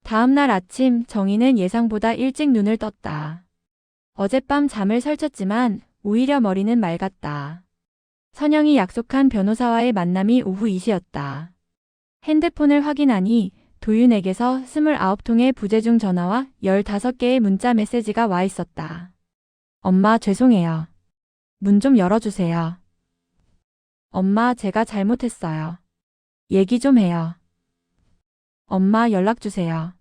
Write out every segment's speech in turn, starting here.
다음 날 아침 정희는 예상보다 일찍 눈을 떴다. 어젯밤 잠을 설쳤지만 오히려 머리는 맑았다. 선영이 약속한 변호사와의 만남이 오후 2시였다. 핸드폰을 확인하니 도윤에게서 29통의 부재중 전화와 15개의 문자 메시지가 와 있었다. 엄마 죄송해요. 문 좀 열어주세요. 엄마 제가 잘못했어요. 얘기 좀 해요. 엄마 연락 주세요.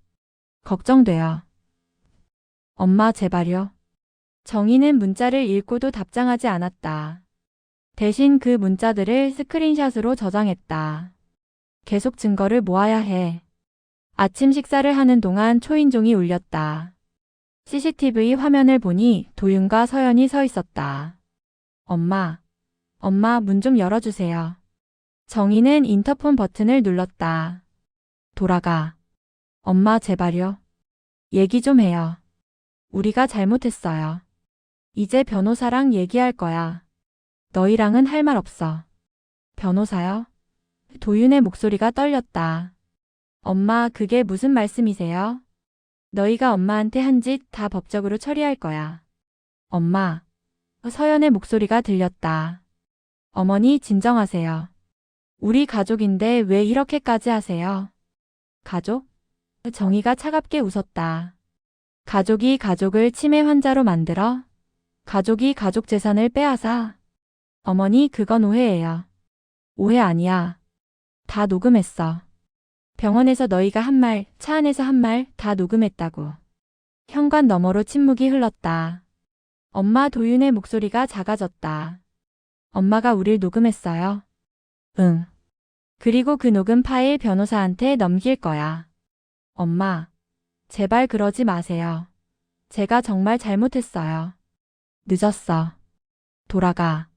걱정돼요. 엄마 제발요. 정희는 문자를 읽고도 답장하지 않았다. 대신 그 문자들을 스크린샷으로 저장했다. 계속 증거를 모아야 해. 아침 식사를 하는 동안 초인종이 울렸다. CCTV 화면을 보니 도윤과 서연이 서 있었다. 엄마 문 좀 열어주세요. 정희는 인터폰 버튼을 눌렀다. 돌아가. 엄마 제발요. 얘기 좀 해요. 우리가 잘못했어요. 이제 변호사랑 얘기할 거야. 너희랑은 할 말 없어. 변호사요? 도윤의 목소리가 떨렸다. 엄마 그게 무슨 말씀이세요? 너희가 엄마한테 한 짓 다 법적으로 처리할 거야. 엄마. 서연의 목소리가 들렸다. 어머니 진정하세요. 우리 가족인데 왜 이렇게까지 하세요? 가족? 정희가 차갑게 웃었다. 가족이 가족을 치매 환자로 만들어? 가족이 가족 재산을 빼앗아? 어머니 그건 오해예요. 오해 아니야. 다 녹음했어. 병원에서 너희가 한 말, 차 안에서 한 말 다 녹음했다고. 현관 너머로 침묵이 흘렀다. 엄마 도윤의 목소리가 작아졌다. 엄마가 우릴 녹음했어요. 응. 그리고 그 녹음 파일 변호사한테 넘길 거야. 엄마. 제발 그러지 마세요. 제가 정말 잘못했어요. 늦었어. 돌아가.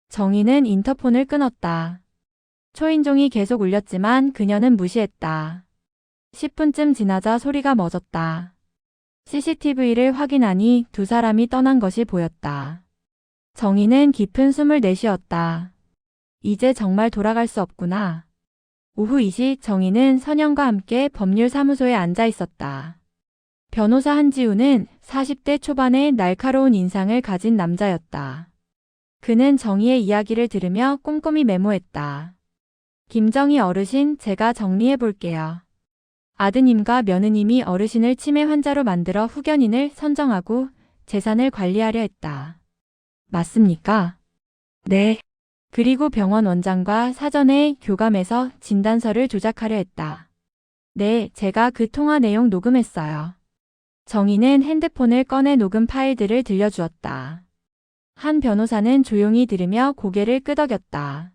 정희는 인터폰을 끊었다. 초인종이 계속 울렸지만 그녀는 무시했다. 10분쯤 지나자 소리가 멎었다. CCTV를 확인하니 두 사람이 떠난 것이 보였다. 정희는 깊은 숨을 내쉬었다. 이제 정말 돌아갈 수 없구나. 오후 2시 정희는 선영과 함께 법률사무소에 앉아 있었다. 변호사 한지우는 40대 초반의 날카로운 인상을 가진 남자였다. 그는 정희의 이야기를 들으며 꼼꼼히 메모했다. 김정희 어르신 제가 정리해 볼게요. 아드님과 며느님이 어르신을 치매 환자로 만들어 후견인을 선정하고 재산을 관리하려 했다. 맞습니까? 네. 그리고 병원 원장과 사전에 교감해서 진단서를 조작하려 했다. 네, 제가 그 통화 내용 녹음했어요. 정희는 핸드폰을 꺼내 녹음 파일들을 들려주었다. 한 변호사는 조용히 들으며 고개를 끄덕였다.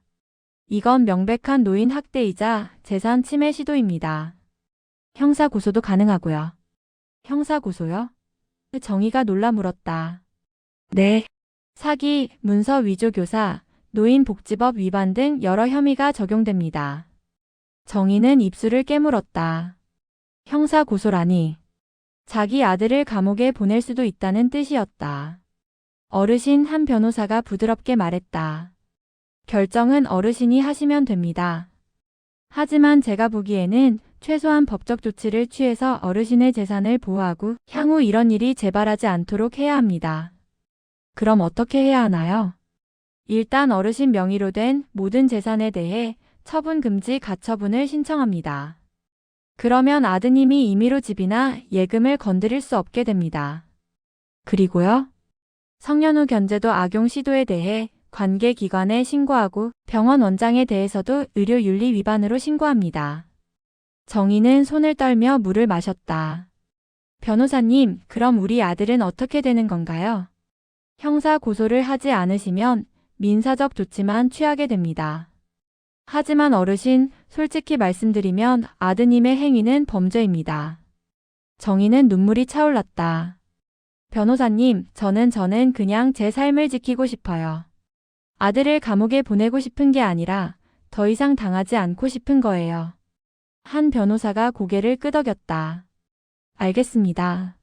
이건 명백한 노인 학대이자 재산 침해 시도입니다. 형사 고소도 가능하고요. 형사 고소요? 정희가 놀라 물었다. 네. 사기, 문서 위조 교사, 노인복지법 위반 등 여러 혐의가 적용됩니다. 정희는 입술을 깨물었다. 형사 고소라니. 자기 아들을 감옥에 보낼 수도 있다는 뜻이었다. 어르신 한 변호사가 부드럽게 말했다. 결정은 어르신이 하시면 됩니다. 하지만 제가 보기에는 최소한 법적 조치를 취해서 어르신의 재산을 보호하고 향후 이런 일이 재발하지 않도록 해야 합니다. 그럼 어떻게 해야 하나요? 일단 어르신 명의로 된 모든 재산에 대해 처분 금지 가처분을 신청합니다. 그러면 아드님이 임의로 집이나 예금을 건드릴 수 없게 됩니다. 그리고요? 성년후 견제도 악용 시도에 대해 관계기관에 신고하고 병원 원장에 대해서도 의료윤리 위반으로 신고합니다. 정희는 손을 떨며 물을 마셨다. 변호사님, 그럼 우리 아들은 어떻게 되는 건가요? 형사 고소를 하지 않으시면 민사적 조치만 취하게 됩니다. 하지만 어르신, 솔직히 말씀드리면 아드님의 행위는 범죄입니다. 정희는 눈물이 차올랐다. 변호사님, 저는 그냥 제 삶을 지키고 싶어요. 아들을 감옥에 보내고 싶은 게 아니라 더 이상 당하지 않고 싶은 거예요. 한 변호사가 고개를 끄덕였다. 알겠습니다.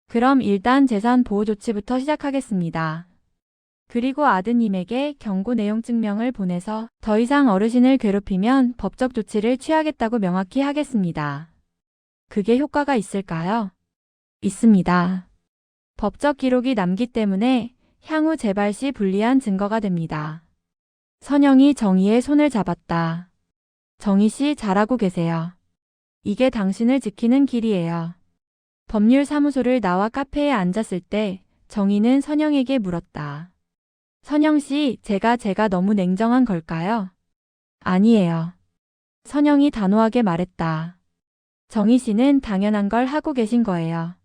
그럼 일단 재산 보호 조치부터 시작하겠습니다. 그리고 아드님에게 경고 내용 증명을 보내서 더 이상 어르신을 괴롭히면 법적 조치를 취하겠다고 명확히 하겠습니다. 그게 효과가 있을까요? 있습니다. 법적 기록이 남기 때문에 향후 재발 시 불리한 증거가 됩니다. 선영이 정희의 손을 잡았다. 정희 씨 잘하고 계세요. 이게 당신을 지키는 길이에요. 법률사무소를 나와 카페에 앉았을 때 정희는 선영에게 물었다. 선영 씨, 제가 너무 냉정한 걸까요? 아니에요. 선영이 단호하게 말했다. 정희 씨는 당연한 걸 하고 계신 거예요.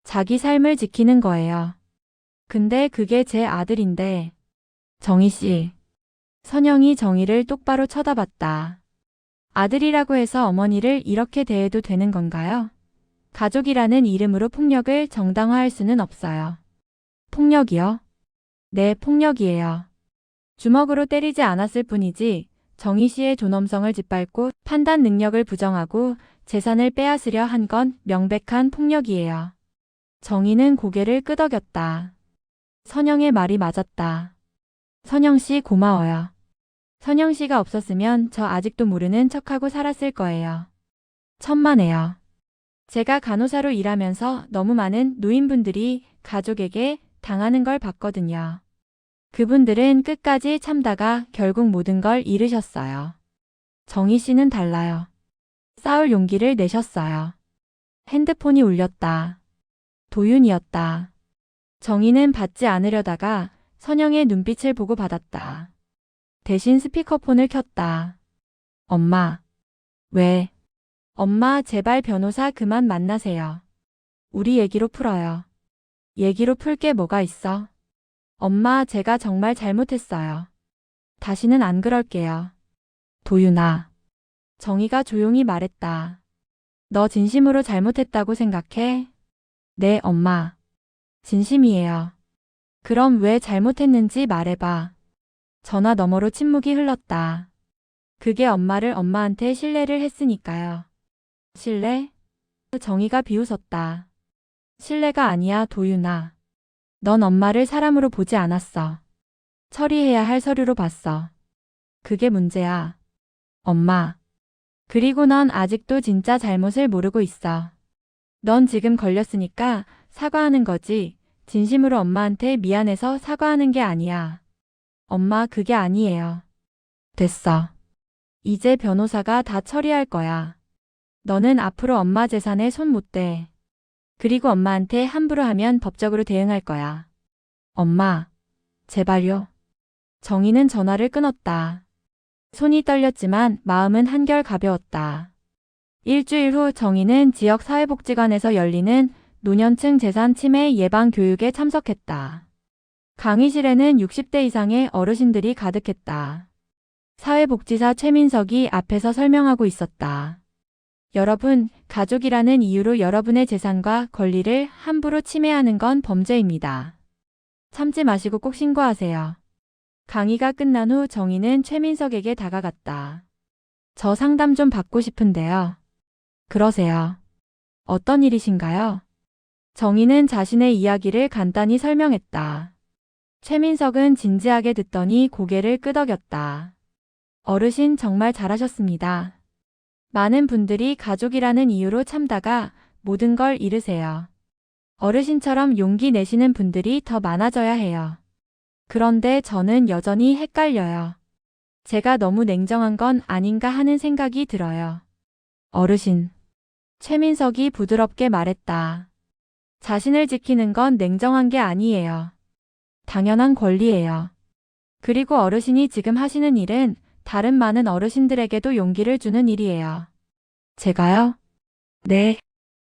자기 삶을 지키는 거예요. 근데 그게 제 아들인데. 정희 씨. 선영이 정희를 똑바로 쳐다봤다. 아들이라고 해서 어머니를 이렇게 대해도 되는 건가요? 가족이라는 이름으로 폭력을 정당화할 수는 없어요. 폭력이요? 네, 폭력이에요. 주먹으로 때리지 않았을 뿐이지 정희 씨의 존엄성을 짓밟고 판단 능력을 부정하고 재산을 빼앗으려 한 건 명백한 폭력이에요. 정희는 고개를 끄덕였다. 선영의 말이 맞았다. 선영 씨 고마워요. 선영 씨가 없었으면 저 아직도 모르는 척하고 살았을 거예요. 천만에요. 제가 간호사로 일하면서 너무 많은 노인분들이 가족에게 당하는 걸 봤거든요. 그분들은 끝까지 참다가 결국 모든 걸 잃으셨어요. 정희 씨는 달라요. 싸울 용기를 내셨어요. 핸드폰이 울렸다. 도윤이었다. 정희는 받지 않으려다가 선영의 눈빛을 보고 받았다. 대신 스피커폰을 켰다. 엄마. 왜? 엄마, 제발 변호사 그만 만나세요. 우리 얘기로 풀어요. 얘기로 풀 게 뭐가 있어? 엄마, 제가 정말 잘못했어요. 다시는 안 그럴게요. 도윤아. 정희가 조용히 말했다. 너 진심으로 잘못했다고 생각해? 네, 엄마. 진심이에요. 그럼 왜 잘못했는지 말해봐. 전화 너머로 침묵이 흘렀다. 그게 엄마한테 신뢰를 했으니까요. 신뢰? 정희가 비웃었다. 신뢰가 아니야, 도윤아. 넌 엄마를 사람으로 보지 않았어. 처리해야 할 서류로 봤어. 그게 문제야. 엄마. 그리고 넌 아직도 진짜 잘못을 모르고 있어. 넌 지금 걸렸으니까 사과하는 거지. 진심으로 엄마한테 미안해서 사과하는 게 아니야. 엄마, 그게 아니에요. 됐어. 이제 변호사가 다 처리할 거야. 너는 앞으로 엄마 재산에 손 못 대. 그리고 엄마한테 함부로 하면 법적으로 대응할 거야. 엄마, 제발요. 정희는 전화를 끊었다. 손이 떨렸지만 마음은 한결 가벼웠다. 일주일 후 정희는 지역 사회복지관에서 열리는 노년층 재산 침해 예방 교육에 참석했다. 강의실에는 60대 이상의 어르신들이 가득했다. 사회복지사 최민석이 앞에서 설명하고 있었다. 여러분, 가족이라는 이유로 여러분의 재산과 권리를 함부로 침해하는 건 범죄입니다. 참지 마시고 꼭 신고하세요. 강의가 끝난 후 정희는 최민석에게 다가갔다. 저 상담 좀 받고 싶은데요. 그러세요. 어떤 일이신가요? 정희는 자신의 이야기를 간단히 설명했다. 최민석은 진지하게 듣더니 고개를 끄덕였다. 어르신 정말 잘하셨습니다. 많은 분들이 가족이라는 이유로 참다가 모든 걸 잃으세요. 어르신처럼 용기 내시는 분들이 더 많아져야 해요. 그런데 저는 여전히 헷갈려요. 제가 너무 냉정한 건 아닌가 하는 생각이 들어요. 어르신. 최민석이 부드럽게 말했다. 자신을 지키는 건 냉정한 게 아니에요. 당연한 권리예요. 그리고 어르신이 지금 하시는 일은 다른 많은 어르신들에게도 용기를 주는 일이에요. 제가요? 네.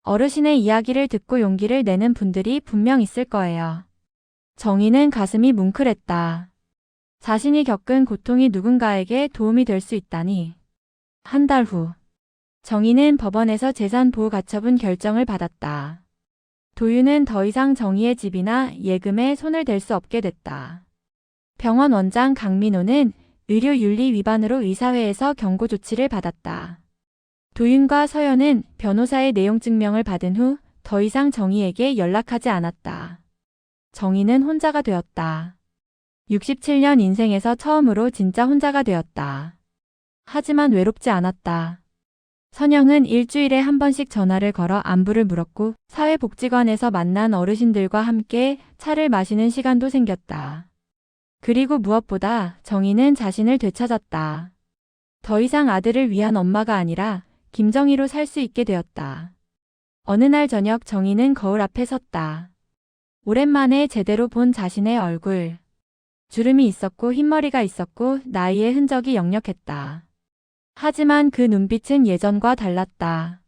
어르신의 이야기를 듣고 용기를 내는 분들이 분명 있을 거예요. 정희는 가슴이 뭉클했다. 자신이 겪은 고통이 누군가에게 도움이 될 수 있다니. 한 달 후. 정희는 법원에서 재산보호가처분 결정을 받았다. 도윤은 더 이상 정희의 집이나 예금에 손을 댈 수 없게 됐다. 병원 원장 강민호는 의료윤리 위반으로 의사회에서 경고 조치를 받았다. 도윤과 서연은 변호사의 내용 증명을 받은 후 더 이상 정희에게 연락하지 않았다. 정희는 혼자가 되었다. 67년 인생에서 처음으로 진짜 혼자가 되었다. 하지만 외롭지 않았다. 선영은 일주일에 한 번씩 전화를 걸어 안부를 물었고 사회복지관에서 만난 어르신들과 함께 차를 마시는 시간도 생겼다. 그리고 무엇보다 정희는 자신을 되찾았다. 더 이상 아들을 위한 엄마가 아니라 김정희로 살 수 있게 되었다. 어느 날 저녁 정희는 거울 앞에 섰다. 오랜만에 제대로 본 자신의 얼굴. 주름이 있었고 흰머리가 있었고 나이의 흔적이 역력했다. 하지만 그 눈빛은 예전과 달랐다.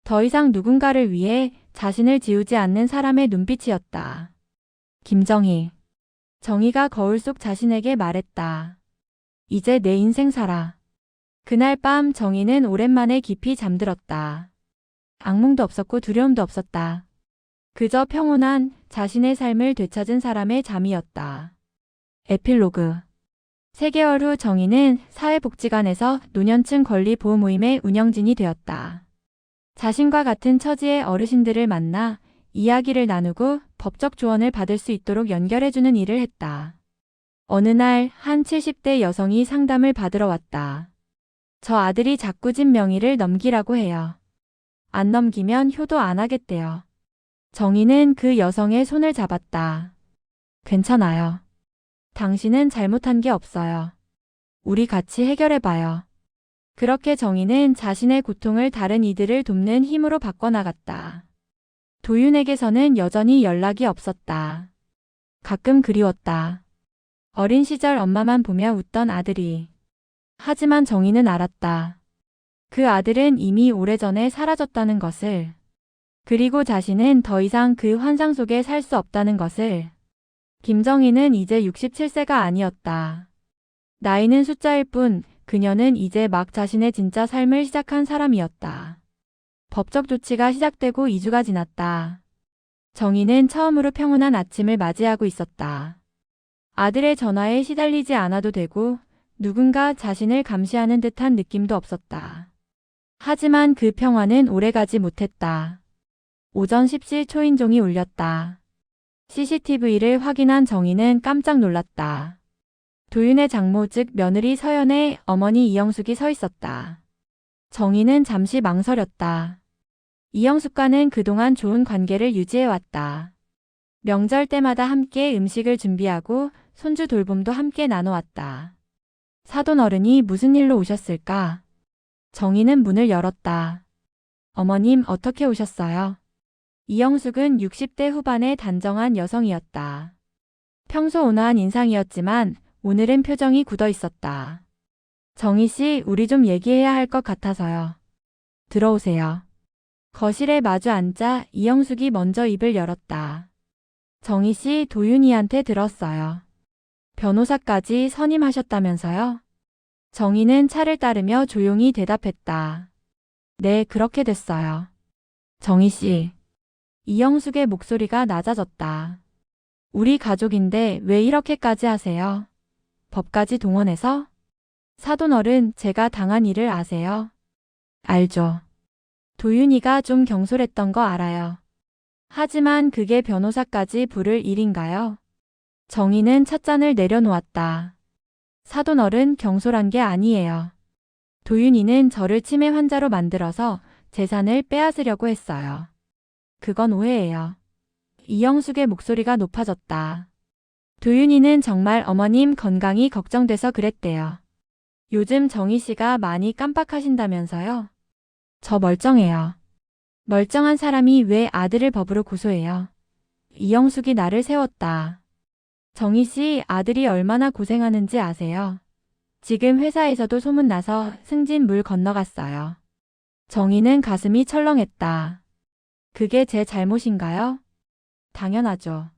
더 이상 누군가를 위해 자신을 지우지 않는 사람의 눈빛이었다. 김정희. 정희가 거울 속 자신에게 말했다. 이제 내 인생 살아. 그날 밤 정희는 오랜만에 깊이 잠들었다. 악몽도 없었고 두려움도 없었다. 그저 평온한 자신의 삶을 되찾은 사람의 잠이었다. 에필로그 3개월 후 정희는 사회복지관에서 노년층 권리보호 모임의 운영진이 되었다. 자신과 같은 처지의 어르신들을 만나 이야기를 나누고 법적 조언을 받을 수 있도록 연결해주는 일을 했다. 어느 날 한 70대 여성이 상담을 받으러 왔다. 저 아들이 자꾸 집 명의를 넘기라고 해요. 안 넘기면 효도 안 하겠대요. 정희는 그 여성의 손을 잡았다. 괜찮아요. 당신은 잘못한 게 없어요. 우리 같이 해결해봐요. 그렇게 정희는 자신의 고통을 다른 이들을 돕는 힘으로 바꿔나갔다. 도윤에게서는 여전히 연락이 없었다. 가끔 그리웠다. 어린 시절 엄마만 보며 웃던 아들이. 하지만 정희는 알았다. 그 아들은 이미 오래전에 사라졌다는 것을. 그리고 자신은 더 이상 그 환상 속에 살 수 없다는 것을. 김정희는 이제 67세가 아니었다. 나이는 숫자일 뿐 그녀는 이제 막 자신의 진짜 삶을 시작한 사람이었다. 법적 조치가 시작되고 2주가 지났다. 정희는 처음으로 평온한 아침을 맞이하고 있었다. 아들의 전화에 시달리지 않아도 되고 누군가 자신을 감시하는 듯한 느낌도 없었다. 하지만 그 평화는 오래가지 못했다. 오전 10시 초인종이 울렸다. CCTV를 확인한 정희는 깜짝 놀랐다. 도윤의 장모 즉 며느리 서연의 어머니 이영숙이 서 있었다. 정희는 잠시 망설였다. 이영숙과는 그동안 좋은 관계를 유지해왔다. 명절 때마다 함께 음식을 준비하고 손주 돌봄도 함께 나눠왔다. 사돈 어른이 무슨 일로 오셨을까? 정희는 문을 열었다. 어머님 어떻게 오셨어요? 이영숙은 60대 후반의 단정한 여성이었다. 평소 온화한 인상이었지만 오늘은 표정이 굳어 있었다. 정희 씨, 우리 좀 얘기해야 할 것 같아서요. 들어오세요. 거실에 마주 앉자 이영숙이 먼저 입을 열었다. 정희 씨, 도윤이한테 들었어요. 변호사까지 선임하셨다면서요? 정희는 차를 따르며 조용히 대답했다. 네, 그렇게 됐어요. 정희 씨. 이영숙의 목소리가 낮아졌다. 우리 가족인데 왜 이렇게까지 하세요? 법까지 동원해서? 사돈 어른, 제가 당한 일을 아세요? 알죠. 도윤이가 좀 경솔했던 거 알아요. 하지만 그게 변호사까지 부를 일인가요? 정희는 찻잔을 내려놓았다. 사돈 어른, 경솔한 게 아니에요. 도윤이는 저를 치매 환자로 만들어서 재산을 빼앗으려고 했어요. 그건 오해예요. 이영숙의 목소리가 높아졌다. 도윤이는 정말 어머님 건강이 걱정돼서 그랬대요. 요즘 정희 씨가 많이 깜빡하신다면서요? 저 멀쩡해요. 멀쩡한 사람이 왜 아들을 법으로 고소해요? 이영숙이 나를 세웠다. 정희 씨, 아들이 얼마나 고생하는지 아세요? 지금 회사에서도 소문나서 승진 물 건너갔어요. 정희는 가슴이 철렁했다. 그게 제 잘못인가요? 당연하죠.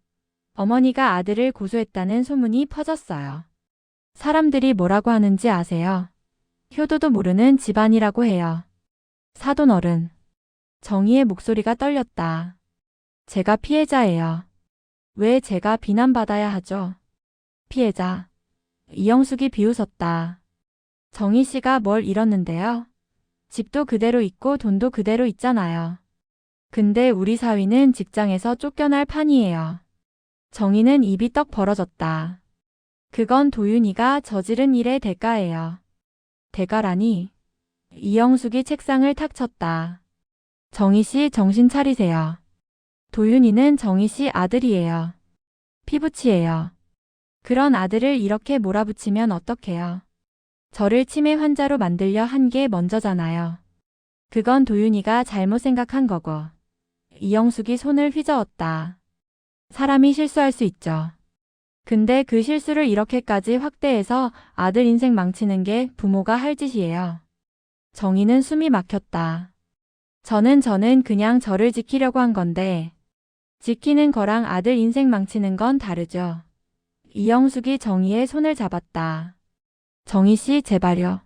어머니가 아들을 고소했다는 소문이 퍼졌어요. 사람들이 뭐라고 하는지 아세요? 효도도 모르는 집안이라고 해요. 사돈 어른. 정희의 목소리가 떨렸다. 제가 피해자예요. 왜 제가 비난받아야 하죠? 피해자. 이영숙이 비웃었다. 정희 씨가 뭘 잃었는데요? 집도 그대로 있고 돈도 그대로 있잖아요. 근데 우리 사위는 직장에서 쫓겨날 판이에요. 정희는 입이 떡 벌어졌다. 그건 도윤이가 저지른 일의 대가예요. 대가라니? 이영숙이 책상을 탁 쳤다. 정희 씨 정신 차리세요. 도윤이는 정희 씨 아들이에요. 피부치예요. 그런 아들을 이렇게 몰아붙이면 어떡해요. 저를 치매 환자로 만들려 한 게 먼저잖아요. 그건 도윤이가 잘못 생각한 거고. 이영숙이 손을 휘저었다. 사람이 실수할 수 있죠. 근데 그 실수를 이렇게까지 확대해서 아들 인생 망치는 게 부모가 할 짓이에요. 정희는 숨이 막혔다. 저는 그냥 저를 지키려고 한 건데 지키는 거랑 아들 인생 망치는 건 다르죠. 이영숙이 정희의 손을 잡았다. 정희 씨 제발요.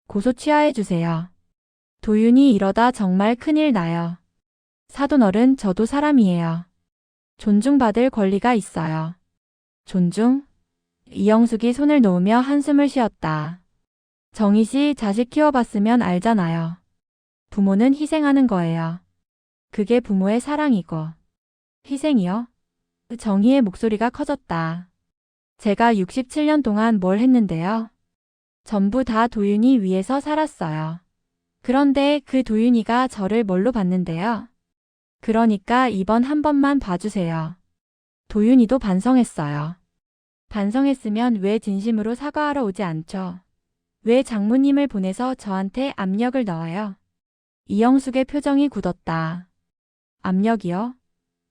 고소 취하해 주세요. 도윤이 이러다 정말 큰일 나요. 사돈어른 저도 사람이에요. 존중받을 권리가 있어요. 존중? 이영숙이 손을 놓으며 한숨을 쉬었다. 정희 씨 자식 키워봤으면 알잖아요. 부모는 희생하는 거예요. 그게 부모의 사랑이고. 희생이요? 정희의 목소리가 커졌다. 제가 67년 동안 뭘 했는데요? 전부 다 도윤이 위해서 살았어요. 그런데 그 도윤이가 저를 뭘로 봤는데요? 그러니까 이번 한 번만 봐주세요. 도윤이도 반성했어요. 반성했으면 왜 진심으로 사과하러 오지 않죠? 왜 장모님을 보내서 저한테 압력을 넣어요? 이영숙의 표정이 굳었다. 압력이요?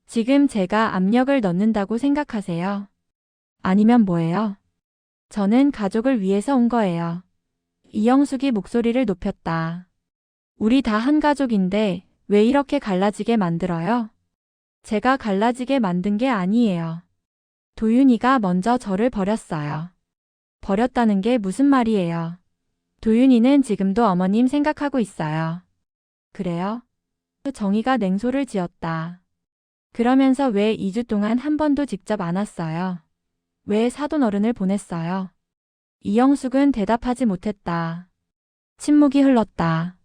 지금 제가 압력을 넣는다고 생각하세요? 아니면 뭐예요? 저는 가족을 위해서 온 거예요. 이영숙이 목소리를 높였다. 우리 다 한 가족인데 왜 이렇게 갈라지게 만들어요? 제가 갈라지게 만든 게 아니에요. 도윤이가 먼저 저를 버렸어요. 버렸다는 게 무슨 말이에요? 도윤이는 지금도 어머님 생각하고 있어요. 그래요? 정희가 냉소를 지었다. 그러면서 왜 2주 동안 한 번도 직접 안 왔어요? 왜 사돈어른을 보냈어요? 이영숙은 대답하지 못했다. 침묵이 흘렀다.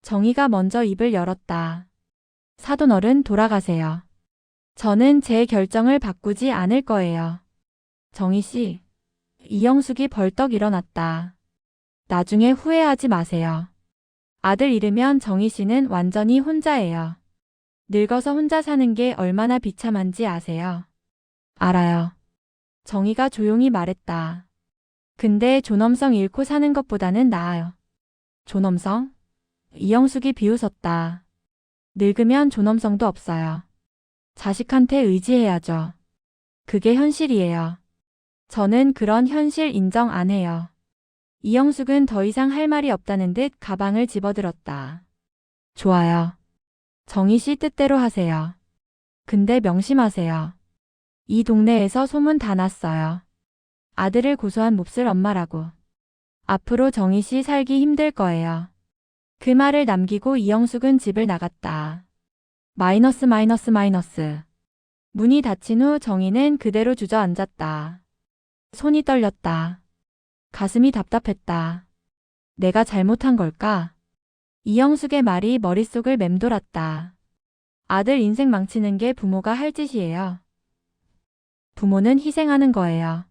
정희가 먼저 입을 열었다. 사돈어른 돌아가세요. 저는 제 결정을 바꾸지 않을 거예요. 정희 씨. 이영숙이 벌떡 일어났다. 나중에 후회하지 마세요. 아들 잃으면 정희 씨는 완전히 혼자예요. 늙어서 혼자 사는 게 얼마나 비참한지 아세요? 알아요. 정희가 조용히 말했다. 근데 존엄성 잃고 사는 것보다는 나아요. 존엄성? 이영숙이 비웃었다. 늙으면 존엄성도 없어요. 자식한테 의지해야죠. 그게 현실이에요. 저는 그런 현실 인정 안 해요. 이영숙은 더 이상 할 말이 없다는 듯 가방을 집어들었다. 좋아요. 정희 씨 뜻대로 하세요. 근데 명심하세요. 이 동네에서 소문 다 났어요. 아들을 고소한 몹쓸 엄마라고. 앞으로 정희 씨 살기 힘들 거예요. 그 말을 남기고 이영숙은 집을 나갔다. 마이너스. 문이 닫힌 후 정희는 그대로 주저앉았다. 손이 떨렸다. 가슴이 답답했다. 내가 잘못한 걸까? 이영숙의 말이 머릿속을 맴돌았다. 아들 인생 망치는 게 부모가 할 짓이에요. 부모는 희생하는 거예요.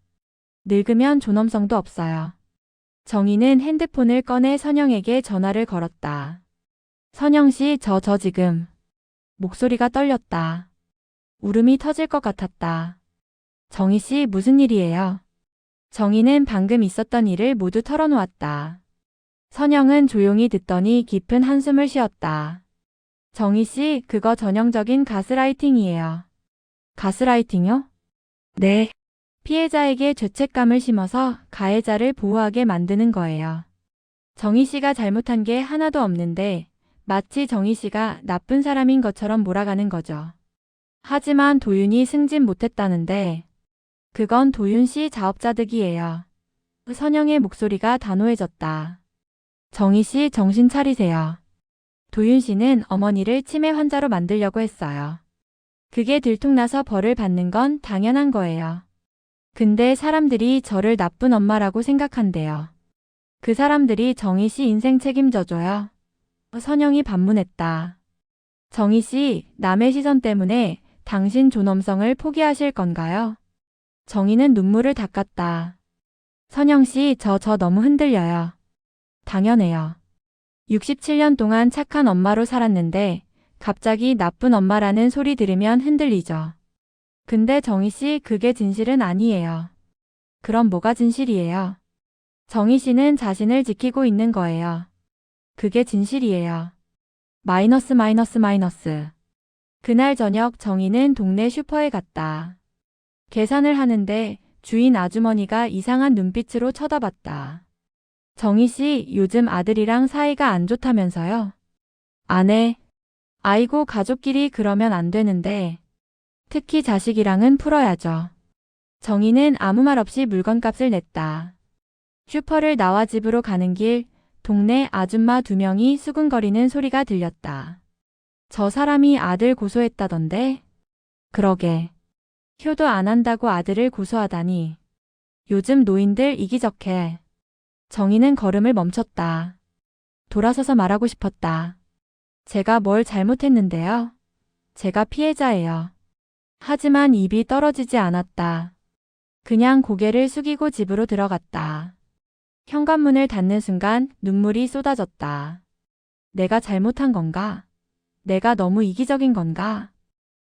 늙으면 존엄성도 없어요. 정희는 핸드폰을 꺼내 선영에게 전화를 걸었다. 선영 씨, 저 지금. 목소리가 떨렸다. 울음이 터질 것 같았다. 정희 씨, 무슨 일이에요? 정희는 방금 있었던 일을 모두 털어놓았다. 선영은 조용히 듣더니 깊은 한숨을 쉬었다. 정희 씨, 그거 전형적인 가스라이팅이에요. 가스라이팅요? 네. 피해자에게 죄책감을 심어서 가해자를 보호하게 만드는 거예요. 정희 씨가 잘못한 게 하나도 없는데 마치 정희 씨가 나쁜 사람인 것처럼 몰아가는 거죠. 하지만 도윤이 승진 못했다는데 그건 도윤 씨 자업자득이에요. 선영의 목소리가 단호해졌다. 정희 씨 정신 차리세요. 도윤 씨는 어머니를 치매 환자로 만들려고 했어요. 그게 들통나서 벌을 받는 건 당연한 거예요. 근데 사람들이 저를 나쁜 엄마라고 생각한대요. 그 사람들이 정희 씨 인생 책임져줘요. 선영이 반문했다. 정희 씨, 남의 시선 때문에 당신 존엄성을 포기하실 건가요? 정희는 눈물을 닦았다. 선영 씨, 저 너무 흔들려요. 당연해요. 67년 동안 착한 엄마로 살았는데 갑자기 나쁜 엄마라는 소리 들으면 흔들리죠. 근데 정희 씨, 그게 진실은 아니에요. 그럼 뭐가 진실이에요? 정희 씨는 자신을 지키고 있는 거예요. 그게 진실이에요. 마이너스 마이너스 마이너스. 그날 저녁 정희는 동네 슈퍼에 갔다. 계산을 하는데 주인 아주머니가 이상한 눈빛으로 쳐다봤다. 정희 씨, 요즘 아들이랑 사이가 안 좋다면서요? 아내. 아이고, 가족끼리 그러면 안 되는데. 특히 자식이랑은 풀어야죠. 정희는 아무 말 없이 물건값을 냈다. 슈퍼를 나와 집으로 가는 길, 동네 아줌마 2명이 수근거리는 소리가 들렸다. 저 사람이 아들 고소했다던데? 그러게. 효도 안 한다고 아들을 고소하다니. 요즘 노인들 이기적해. 정희는 걸음을 멈췄다. 돌아서서 말하고 싶었다. 제가 뭘 잘못했는데요? 제가 피해자예요. 하지만 입이 떨어지지 않았다. 그냥 고개를 숙이고 집으로 들어갔다. 현관문을 닫는 순간 눈물이 쏟아졌다. 내가 잘못한 건가? 내가 너무 이기적인 건가?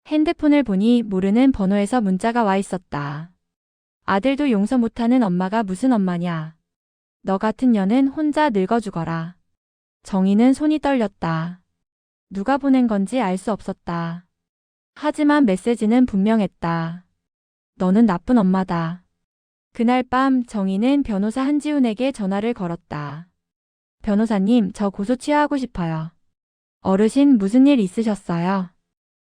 핸드폰을 보니 모르는 번호에서 문자가 와 있었다. 아들도 용서 못하는 엄마가 무슨 엄마냐. 너 같은 년은 혼자 늙어 죽어라. 정희는 손이 떨렸다. 누가 보낸 건지 알 수 없었다. 하지만 메시지는 분명했다. 너는 나쁜 엄마다. 그날 밤 정희는 변호사 한지훈에게 전화를 걸었다. 변호사님, 저 고소 취하하고 싶어요. 어르신, 무슨 일 있으셨어요?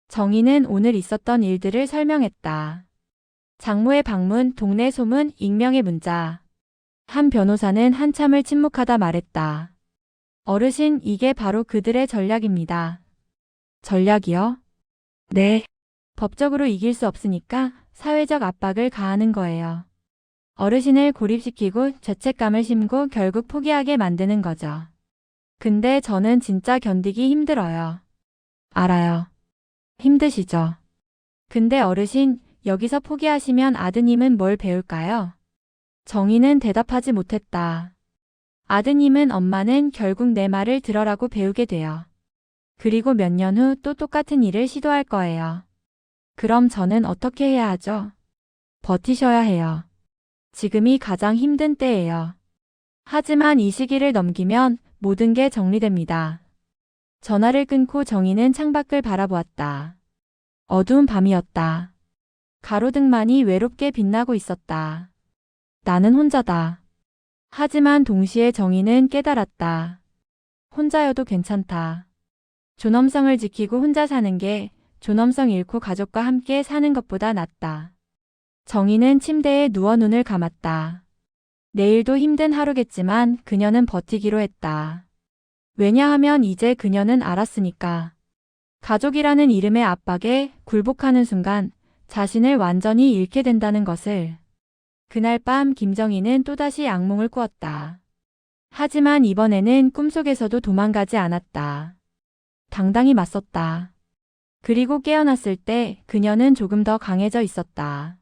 정희는 오늘 있었던 일들을 설명했다. 장모의 방문, 동네 소문, 익명의 문자. 한 변호사는 한참을 침묵하다 말했다. 어르신, 이게 바로 그들의 전략입니다. 전략이요? 네. 법적으로 이길 수 없으니까 사회적 압박을 가하는 거예요. 어르신을 고립시키고 죄책감을 심고 결국 포기하게 만드는 거죠. 근데 저는 진짜 견디기 힘들어요. 알아요. 힘드시죠? 근데 어르신, 여기서 포기하시면 아드님은 뭘 배울까요? 정희는 대답하지 못했다. 아드님은 엄마는 결국 내 말을 들어라고 배우게 돼요. 그리고 몇 년 후 또 똑같은 일을 시도할 거예요. 그럼 저는 어떻게 해야 하죠? 버티셔야 해요. 지금이 가장 힘든 때예요. 하지만 이 시기를 넘기면 모든 게 정리됩니다. 전화를 끊고 정희는 창밖을 바라보았다. 어두운 밤이었다. 가로등만이 외롭게 빛나고 있었다. 나는 혼자다. 하지만 동시에 정희는 깨달았다. 혼자여도 괜찮다. 존엄성을 지키고 혼자 사는 게 존엄성 잃고 가족과 함께 사는 것보다 낫다. 정희는 침대에 누워 눈을 감았다. 내일도 힘든 하루겠지만 그녀는 버티기로 했다. 왜냐하면 이제 그녀는 알았으니까. 가족이라는 이름의 압박에 굴복하는 순간 자신을 완전히 잃게 된다는 것을. 그날 밤 김정희는 또다시 악몽을 꾸었다. 하지만 이번에는 꿈속에서도 도망가지 않았다. 당당히 맞섰다. 그리고 깨어났을 때 그녀는 조금 더 강해져 있었다.